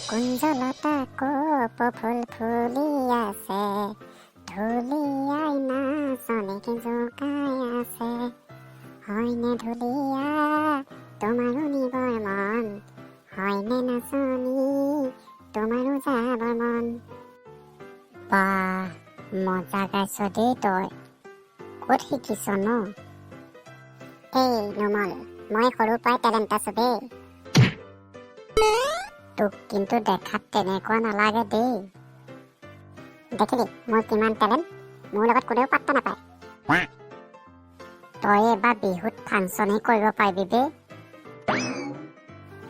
কুঞ্জলতা কপফুল ফুলি আছে, ঢুলিয়াই নাচনীকে জোকাই আছে। হয়নে ঢুলিয়া তোমাৰো নিবৰ মন, হয়নে নাচনী তোমাৰো যাবৰ মন। বাহ, মজা গাইছ দেই তই, ক'ত শিকিছ ন? এই নুমল, মই সৰুৰ পৰাই টেলেণ্ট আছো দেই। তোক কিন্তু দেখাত তেনেকুৱা নালাগে দেই। দেখিলি মোৰ কিমান টেলেণ্ট, মোৰ লগত কোনেও পাত্তা নাপায়। তই এবাৰ বিহুত ফাংচনেই কৰিব পাৰিবি বে।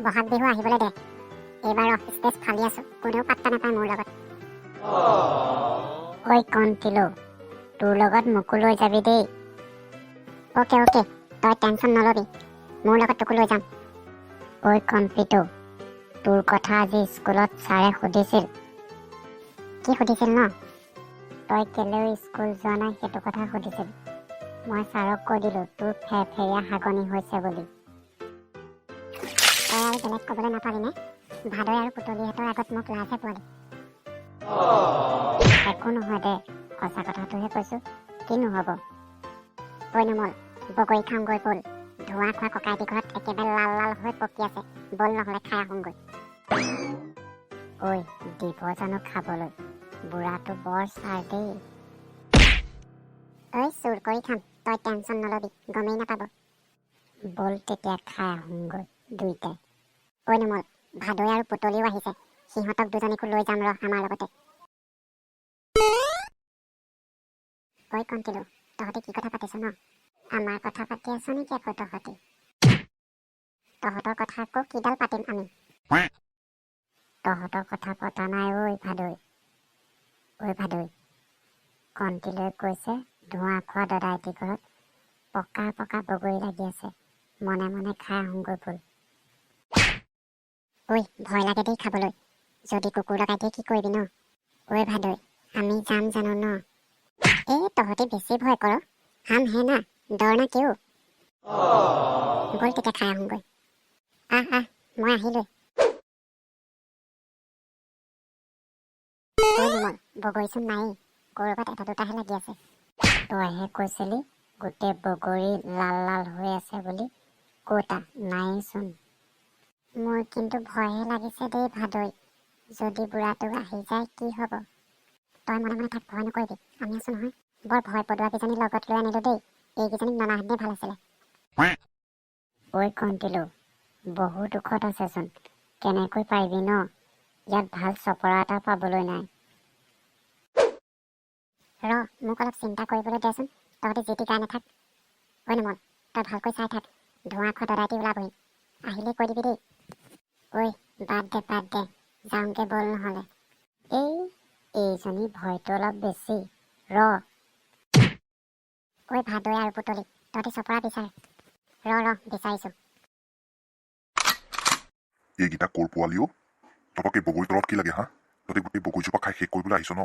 বহাগ বিহু আহিবলৈ দে, এইবাৰ ষ্টেজ ফালি আছো, কোনেও পাত্তা নাপায় মোৰ লগত। ঐ কণ্টিলো, তোৰ লগত মোকো লৈ যাবি দেই। অ'কে অ'কে, তই টেনশ্যন নলবি, মোৰ লগত তোকো লৈ যাম। ঐ কম্পিটো, তোৰ কথা আজি স্কুলত ছাৰে সুধিছিল। কি সুধিছিল ন? তই কেলেও স্কুল যোৱা নাই সেইটো কথা সুধিছিল। মই ছাৰক কৈ দিলো তোৰ ফেৰফেৰীয়া হাগনি হৈছে বুলি। তই আৰু বেলেগ ক'বলৈ নাপালি নে? ভাদৈ আৰু পুতলিহঁতৰ আগত মোক লাজহে পোৱালি। একো নহয় দে, সঁচা কথাটোহে কৈছো, কি নহ'ব। ঐ নুমল, বগৰী খাওঁগৈ ব'ল। ধোঁৱা খোৱা ককাইটি ঘৰত একেবাৰে লাল লাল হৈ পকি আছে, ব'ল নহ'লে খাই আহোঁগৈ। ঐ দিব জানো খাবলৈ, বুঢ়াটো বৰ ছাৰ দেই। ঐ চুৰ কৰি খাম, তই টেনশ্যন নলবি, গমেই নাপাব। ব'ল তেতিয়া খাই আহোঁগৈ দুইটাই। ঐ নুমল, ভাদৈ আৰু পুতলিও আহিছে, সিহঁতক দুজনীকো লৈ যাম ৰহ আমাৰ লগতে। ঐ কণ্টিলো, তহঁতি কি কথা পাতিছ ন? আমাৰ কথা পাতি আছ নেকি আকৌ তহঁতি? তহঁতৰ কথা আকৌ কিডাল পাতিম আমি? তহঁতৰ কথা পতা নাই ঐ ভাদৈ। ঐ ভাদৈ, কণ্টিলৈ কৈছে ধোঁৱা খোৱা দদাইটি ঘৰত পকা পকা বগৰী লাগি আছে, মনে মনে খাই আহোঁগৈ ব'ল। ঐ ভয় লাগে দেই খাবলৈ, যদি কুকুৰ লগাই দিয়ে কি কৰিবি ন? ঐ ভাদৈ, আমি যাম জানো ন? তহঁতি বেছি ভয় কৰ, হাম হে না, ডৰ না কিয়? ব'ল তেতিয়া খাই আহোঁগৈ। আহ মই আহিলোৱে। ঐ নুমল, বগৰীচোন নায়েই, ক'ৰবাত এটা দুটাহে লাগি আছে। তইহে কৈছিলি গোটেই বগৰী লাল লাল হৈ আছে বুলি, ক'তা নায়েইচোন। মোৰ কিন্তু ভয়হে লাগিছে দেই ভাদৈ, যদি বুঢ়াটো আহি যায় কি হ'ব? তই মনে মনে থাক, ভয় নকৰিবি, আমি আছো নহয়। বৰ ভয় পদোৱা কেইজনী লগত লৈ আনিলো দেই, এইকেইজনীক ননাহেঁতেই ভাল আছিলে। ঐ কণ্টিলো, বহু দুখত আছেচোন, কেনেকৈ পাৰিবি ন? ইয়াত ভাল চপৰা এটা পাবলৈ নাই। মোক অলপ চিন্তা কৰিবলৈ দেচোন, তহঁতি যি টি গাই নাথাক। ঐ নুমল, তই ভালকৈ চাই থাক, ধোঁৱা খোৱা দদাইটি ওলাবহি, আহিলেই কৈ দিবি দেই। ঐ বাদ দে, যাওঁগে ব'ল নহ'লে। এইজনী ভয়টো অলপ বেছি। ঐ ভাদৈ আৰু পুতলি, তহঁতি চপৰা বিচাৰ। বিচাৰিছো। এইকেইটা ক'ৰ পোৱালিও? তহঁতক এই বগৰী তলত কি লাগে হা? তহঁতি গোটেই বগৰীজোপা খাই শেষ কৰিবলৈ আহিছ ন?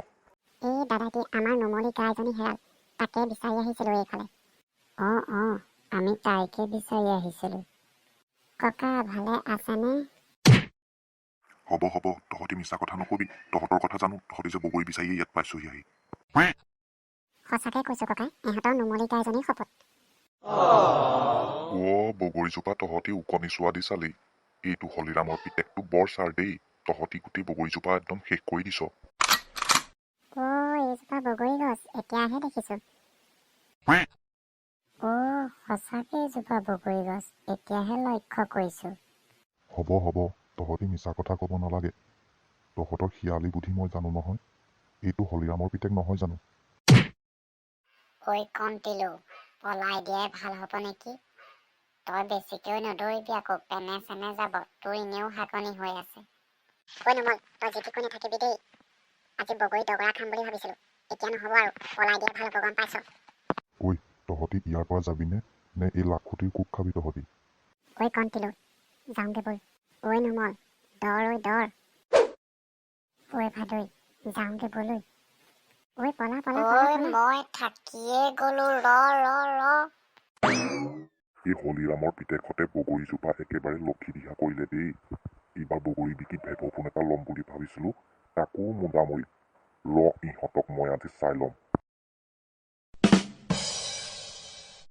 দাদাটি, আমাৰ নুমলী গাইজনী হেৰাল, তাকে বিচাৰি আহিছিলো এইফালে। আমি তাইকে বিচাৰি আহিছিলো। ককা ভালে আছেনে? হ'ব, তহঁতি মিছা কথা নকবি, তহঁতৰ কথা জানো, তহঁতি যে বগৰী বিচাৰিয়ে ইয়াত পাইছহি আহি। সঁচাকে কৈছো ককাই, ইহঁতৰ নুমলী গাইজনী শপত। বগৰীজোপা তহঁতি উকনি চোৱা দি চালি, এইটো হলিৰামৰ পিতেকটো বৰ ছাৰ দেই, তহঁতি গোটেই বগৰীজোপা একদম শেষ কৰি দিছ। এইজোপা বগৰী গছ, এতিয়াহে দেখিছো। সঁচাকে এইজোপা বগৰী গছ, এতিয়াহে লক্ষ্য কৰিছো। হ'ব, তহঁতি মিছা কথা ক'ব নালাগে, তহঁতৰ শিয়ালি বুদ্ধি মই জানো নহয়, এইটো হলিৰামৰ পিতেক নহয় জানো? ঐ কণ্টিলো, পলাই দিয়াই ভাল হ'ব নেকি? তই বেছিকৈ নদৌৰিবি আকৌ, পেনে চেনে যাব, তোৰ এনেও হাগনি হৈ আছে। ঐ নুমল, তই জিতি কৈ নাথাকিবি দেই, আজি বগৰী দগৰা খাম বুলি ভাবিছিলো, এতিয়া নহ'ব আৰু, পলাই দিয়া ভাল হ'ব, গম পাইছ? তহঁতি ইয়াৰ পৰা যাবিনে, নে এই লাখুটিৰ কোব খাবি তহঁতি? ঐ কণ্টিলো, যাওঁগে ব'ল। ঐ নুমল, দৰ। ঐ ভাদৈ, যাওঁগে ব'ল। পলা। মই থাকিয়ে গ'লো, এই হলিৰামৰ পিতেকহঁতে বগৰীজোপা একেবাৰে লক্ষী দিহা কৰিলে দেই। এইবাৰ বগৰী বিকি ভেপৰ ফোন এটা ল'ম বুলি ভাবিছিলোঁ, তাকো মুদামৰি। ৰ ইহঁতক মই আজি চাই ল'ম।